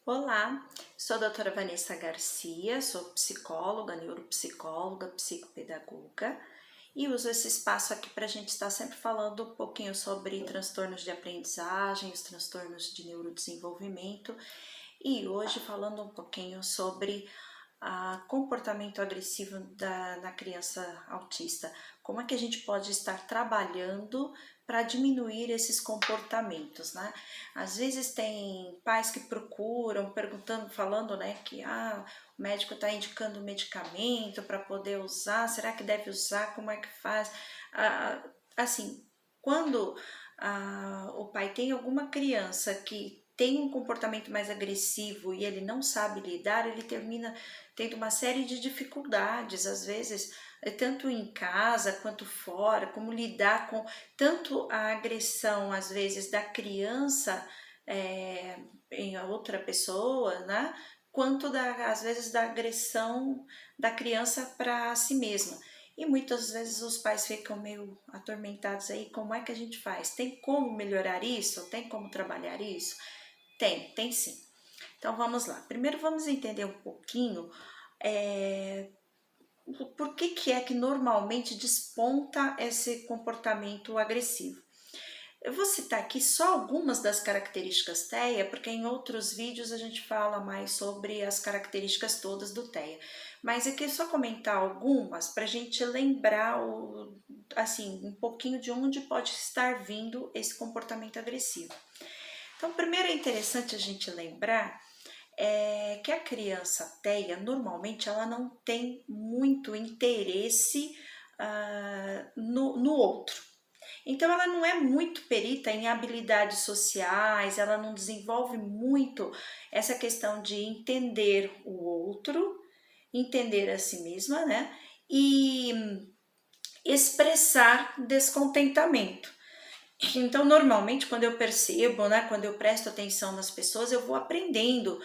Olá, sou a doutora Vanessa Garcia, sou psicóloga, neuropsicóloga, psicopedagoga e uso esse espaço aqui para a gente estar sempre falando um pouquinho sobre transtornos de aprendizagem, os transtornos de neurodesenvolvimento e hoje falando um pouquinho sobre comportamento agressivo na criança autista. Como é que a gente pode estar trabalhando para diminuir esses comportamentos, né? Às vezes tem pais que procuram, perguntando, falando, né, que o médico está indicando medicamento para poder usar, será que deve usar, como é que faz? Assim, quando o pai tem alguma criança que tem um comportamento mais agressivo e ele não sabe lidar, ele termina tendo uma série de dificuldades, às vezes, tanto em casa quanto fora, como lidar com tanto a agressão, às vezes, da criança em outra pessoa, né? Quanto às vezes da agressão da criança para si mesma. E muitas vezes os pais ficam meio atormentados aí, como é que a gente faz? Tem como melhorar isso? Tem como trabalhar isso? Tem sim. Então vamos lá. Primeiro vamos entender um pouquinho por que é que normalmente desponta esse comportamento agressivo. Eu vou citar aqui só algumas das características TEA, porque em outros vídeos a gente fala mais sobre as características todas do TEA. Mas aqui é só comentar algumas para a gente lembrar assim, um pouquinho de onde pode estar vindo esse comportamento agressivo. Então, primeiro é interessante a gente lembrar que a criança TEA, normalmente, ela não tem muito interesse no outro. Então, ela não é muito perita em habilidades sociais, ela não desenvolve muito essa questão de entender o outro, entender a si mesma, né? E expressar descontentamento. Então, normalmente, quando eu percebo, né, quando eu presto atenção nas pessoas, eu vou aprendendo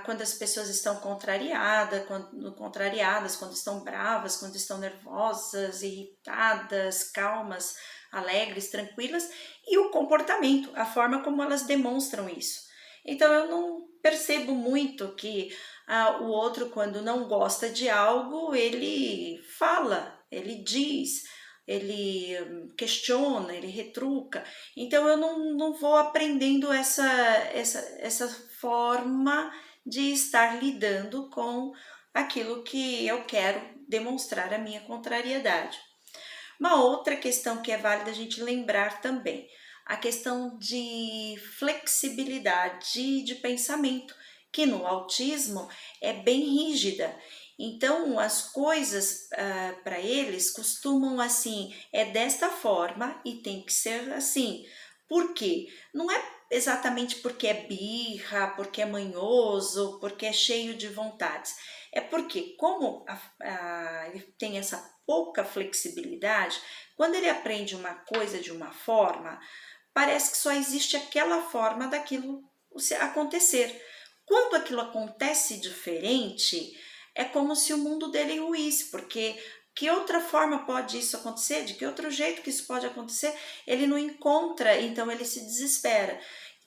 quando as pessoas estão contrariadas, quando estão bravas, quando estão nervosas, irritadas, calmas, alegres, tranquilas, e o comportamento, a forma como elas demonstram isso. Então, eu não percebo muito que o outro, quando não gosta de algo, ele fala, ele diz, ele questiona, ele retruca. Então eu não vou aprendendo essa forma de estar lidando com aquilo que eu quero demonstrar a minha contrariedade. Uma outra questão que é válida a gente lembrar também, a questão de flexibilidade de pensamento, que no autismo é bem rígida. Então, as coisas para eles costumam assim, é desta forma e tem que ser assim. Por quê? Não é exatamente porque é birra, porque é manhoso, porque é cheio de vontades. É porque, como ele tem essa pouca flexibilidade, quando ele aprende uma coisa de uma forma, parece que só existe aquela forma daquilo acontecer. Quando aquilo acontece diferente, é como se o mundo dele ruísse, porque que outra forma pode isso acontecer? De que outro jeito que isso pode acontecer? Ele não encontra, então ele se desespera.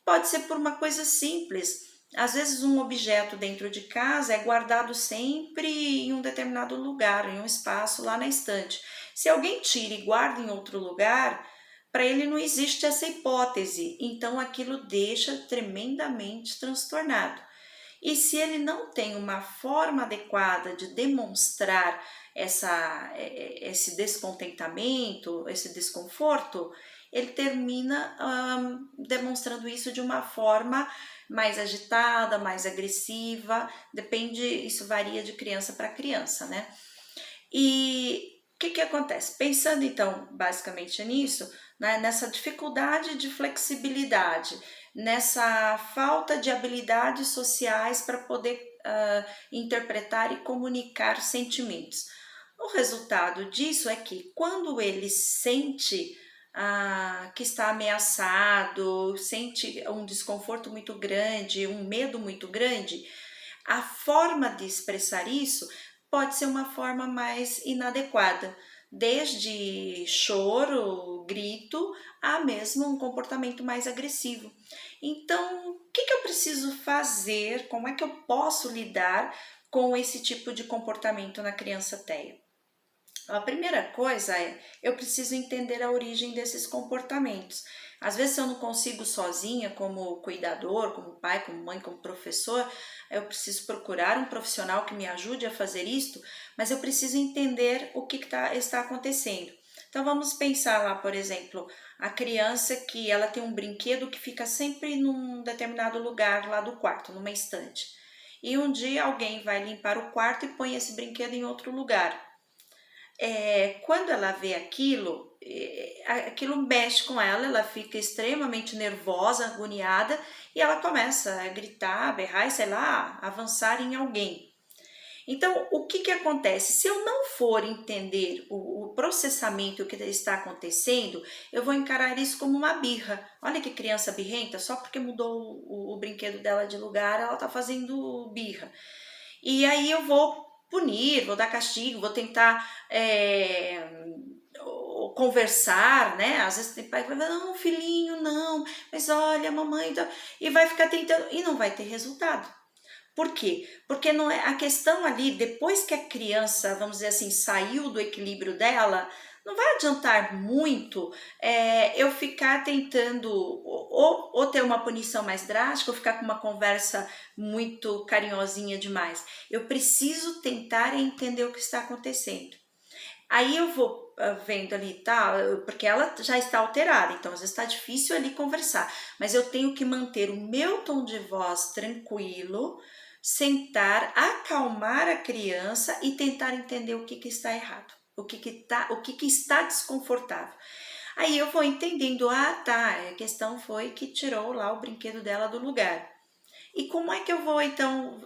Pode ser por uma coisa simples. Às vezes um objeto dentro de casa é guardado sempre em um determinado lugar, em um espaço lá na estante. Se alguém tira e guarda em outro lugar, para ele não existe essa hipótese, então aquilo deixa tremendamente transtornado. E se ele não tem uma forma adequada de demonstrar esse descontentamento, esse desconforto, ele termina demonstrando isso de uma forma mais agitada, mais agressiva, depende, isso varia de criança para criança, né? E o que acontece? Pensando então basicamente nisso, né, nessa dificuldade de flexibilidade, nessa falta de habilidades sociais para poder interpretar e comunicar sentimentos. O resultado disso é que quando ele sente que está ameaçado, sente um desconforto muito grande, um medo muito grande, a forma de expressar isso pode ser uma forma mais inadequada, desde choro, grito, a mesmo um comportamento mais agressivo. Então, o que eu preciso fazer? Como é que eu posso lidar com esse tipo de comportamento na criança TEA? A primeira coisa é, eu preciso entender a origem desses comportamentos. Às vezes eu não consigo sozinha, como cuidador, como pai, como mãe, como professor, eu preciso procurar um profissional que me ajude a fazer isto, mas eu preciso entender o que está acontecendo. Então vamos pensar lá, por exemplo, a criança que ela tem um brinquedo que fica sempre num determinado lugar lá do quarto, numa estante. E um dia alguém vai limpar o quarto e põe esse brinquedo em outro lugar. Quando ela vê aquilo, aquilo mexe com ela, ela fica extremamente nervosa, agoniada e ela começa a gritar, a berrar e sei lá, avançar em alguém. Então, o que acontece? Se eu não for entender o processamento que está acontecendo, eu vou encarar isso como uma birra. Olha que criança birrenta, só porque mudou o brinquedo dela de lugar, ela está fazendo birra. E aí eu vou punir, vou dar castigo, vou tentar conversar, né? Às vezes tem pai que vai falar, não, filhinho, não, mas olha, mamãe, e vai ficar tentando, e não vai ter resultado. Por quê? Porque não é a questão ali, depois que a criança, vamos dizer assim, saiu do equilíbrio dela, não vai adiantar muito eu ficar tentando ou ter uma punição mais drástica, ou ficar com uma conversa muito carinhosinha demais. Eu preciso tentar entender o que está acontecendo. Aí eu vou vendo ali, tá? Porque ela já está alterada, então às vezes está difícil ali conversar, mas eu tenho que manter o meu tom de voz tranquilo, sentar, acalmar a criança e tentar entender o que está errado, o que está desconfortável. Aí eu vou entendendo, tá, a questão foi que tirou lá o brinquedo dela do lugar. E como é que eu vou, então...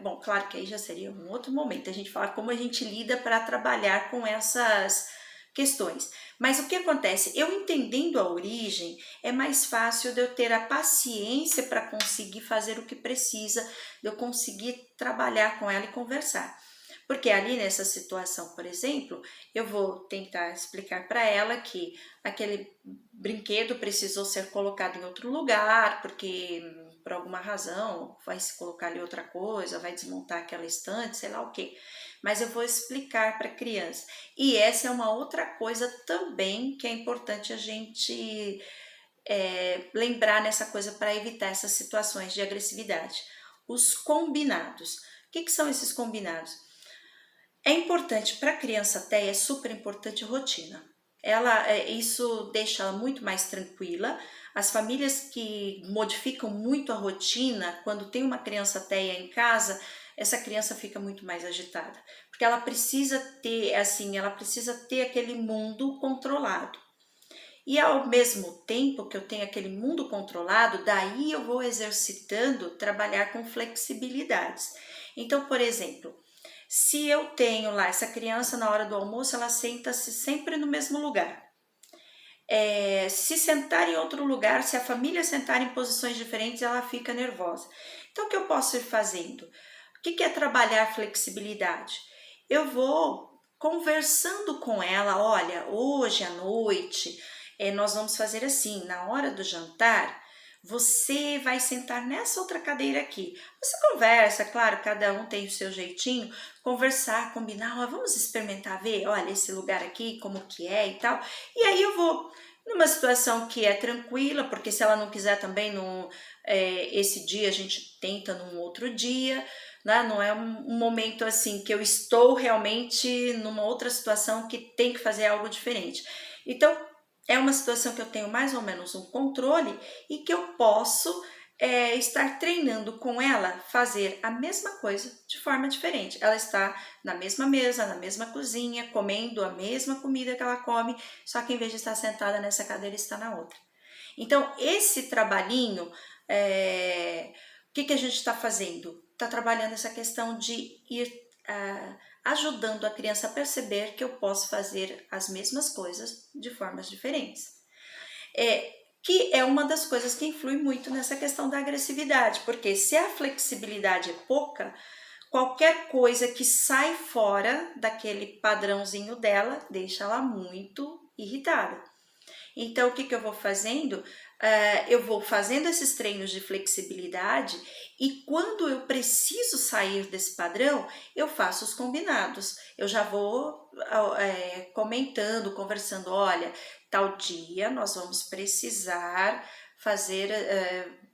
bom, claro que aí já seria um outro momento, a gente falar como a gente lida para trabalhar com essas questões. Mas o que acontece? Eu entendendo a origem, é mais fácil de eu ter a paciência para conseguir fazer o que precisa, de eu conseguir trabalhar com ela e conversar. Porque ali nessa situação, por exemplo, eu vou tentar explicar para ela que aquele brinquedo precisou ser colocado em outro lugar, porque por alguma razão vai se colocar ali outra coisa, vai desmontar aquela estante, sei lá o quê. Mas eu vou explicar para a criança. E essa é uma outra coisa também que é importante a gente lembrar nessa coisa para evitar essas situações de agressividade. Os combinados. O que são esses combinados? É importante para a criança até, é super importante rotina. Isso deixa ela muito mais tranquila. As famílias que modificam muito a rotina, quando tem uma criança TEA em casa, essa criança fica muito mais agitada, porque ela precisa ter, assim, ela precisa ter aquele mundo controlado. E ao mesmo tempo que eu tenho aquele mundo controlado, daí eu vou exercitando trabalhar com flexibilidades. Então, por exemplo, se eu tenho lá essa criança na hora do almoço, ela senta-se sempre no mesmo lugar. Se sentar em outro lugar, se a família sentar em posições diferentes, ela fica nervosa. Então, o que eu posso ir fazendo? O que é trabalhar flexibilidade? Eu vou conversando com ela, olha, hoje à noite nós vamos fazer assim, na hora do jantar, você vai sentar nessa outra cadeira aqui. Você conversa, claro, cada um tem o seu jeitinho, conversar, combinar, vamos experimentar, ver, olha, esse lugar aqui, como que é e tal. E aí eu vou numa situação que é tranquila, porque se ela não quiser também, esse dia a gente tenta num outro dia, né? Não é um momento assim que eu estou realmente numa outra situação que tem que fazer algo diferente. Então, é uma situação que eu tenho mais ou menos um controle e que eu posso estar treinando com ela fazer a mesma coisa de forma diferente. Ela está na mesma mesa, na mesma cozinha, comendo a mesma comida que ela come, só que em vez de estar sentada nessa cadeira, está na outra. Então, esse trabalhinho, o que a gente está fazendo? Está trabalhando essa questão de ir ajudando a criança a perceber que eu posso fazer as mesmas coisas de formas diferentes. Que é uma das coisas que influi muito nessa questão da agressividade, porque se a flexibilidade é pouca, qualquer coisa que sai fora daquele padrãozinho dela deixa ela muito irritada. Então, o que eu vou fazendo? Eu vou fazendo esses treinos de flexibilidade e quando eu preciso sair desse padrão, eu faço os combinados. Eu já vou comentando, conversando, olha, tal dia nós vamos precisar fazer,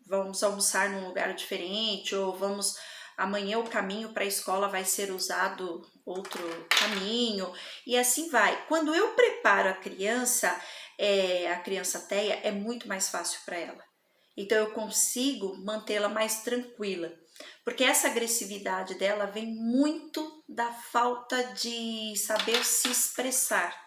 vamos almoçar num lugar diferente, ou amanhã o caminho para a escola vai ser usado outro caminho, e assim vai. Quando eu preparo a criança TEA, é muito mais fácil para ela. Então eu consigo mantê-la mais tranquila, porque essa agressividade dela vem muito da falta de saber se expressar.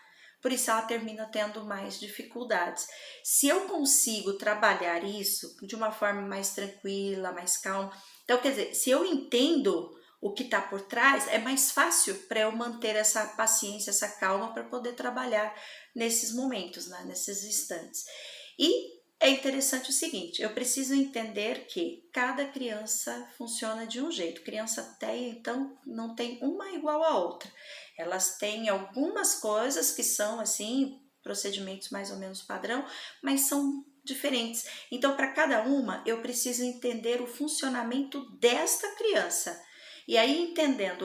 Por isso ela termina tendo mais dificuldades. Se eu consigo trabalhar isso de uma forma mais tranquila, mais calma, então quer dizer, se eu entendo o que está por trás, é mais fácil para eu manter essa paciência, essa calma para poder trabalhar nesses momentos, né, nesses instantes. E é interessante o seguinte, eu preciso entender que cada criança funciona de um jeito. Criança TEA, então, não tem uma igual a outra. Elas têm algumas coisas que são, assim, procedimentos mais ou menos padrão, mas são diferentes. Então, para cada uma, eu preciso entender o funcionamento desta criança. E aí, entendendo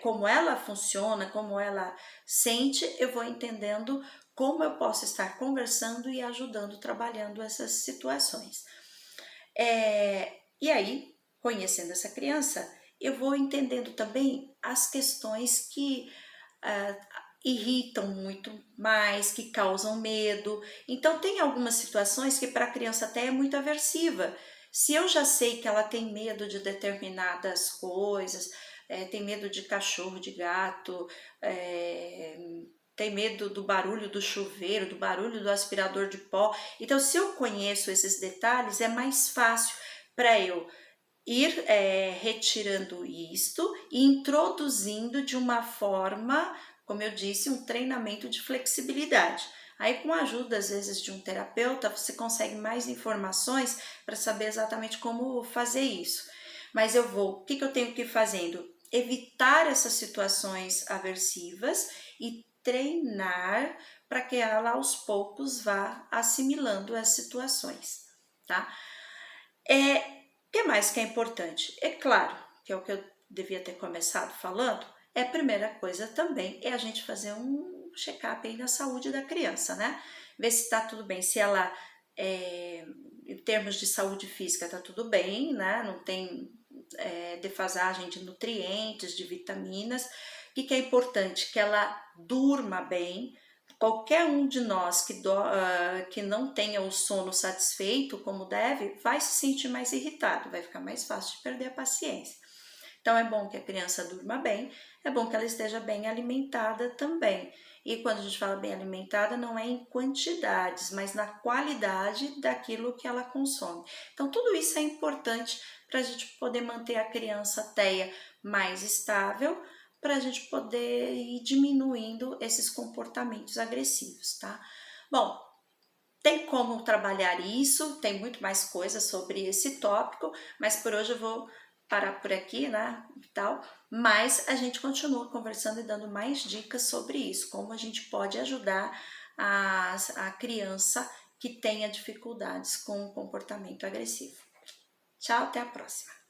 como ela funciona, como ela sente, eu vou entendendo como eu posso estar conversando e ajudando, trabalhando essas situações. E aí, conhecendo essa criança, eu vou entendendo também as questões que irritam muito mais, que causam medo. Então, tem algumas situações que para a criança até é muito aversiva. Se eu já sei que ela tem medo de determinadas coisas, tem medo de cachorro, de gato, tem medo do barulho do chuveiro, do barulho do aspirador de pó. Então, se eu conheço esses detalhes, é mais fácil para eu ir retirando isto e introduzindo de uma forma, como eu disse, um treinamento de flexibilidade. Aí, com a ajuda, às vezes, de um terapeuta, você consegue mais informações para saber exatamente como fazer isso. Mas o que eu tenho que ir fazendo? Evitar essas situações aversivas e treinar para que ela aos poucos vá assimilando as situações, tá? O que mais que é importante? É claro, que é o que eu devia ter começado falando, a primeira coisa também é a gente fazer um check-up aí na saúde da criança, né? Ver se tá tudo bem, se ela, em termos de saúde física, tá tudo bem, né? Não tem defasagem de nutrientes, de vitaminas. O que é importante? Que ela durma bem. Qualquer um de nós que não tenha o sono satisfeito como deve, vai se sentir mais irritado, vai ficar mais fácil de perder a paciência. Então é bom que a criança durma bem, é bom que ela esteja bem alimentada também. E quando a gente fala bem alimentada, não é em quantidades, mas na qualidade daquilo que ela consome. Então tudo isso é importante para a gente poder manter a criança TEA mais estável, para a gente poder ir diminuindo esses comportamentos agressivos, tá? Bom, tem como trabalhar isso, tem muito mais coisa sobre esse tópico, mas por hoje eu vou parar por aqui, né, e tal, mas a gente continua conversando e dando mais dicas sobre isso, como a gente pode ajudar a criança que tenha dificuldades com o comportamento agressivo. Tchau, até a próxima!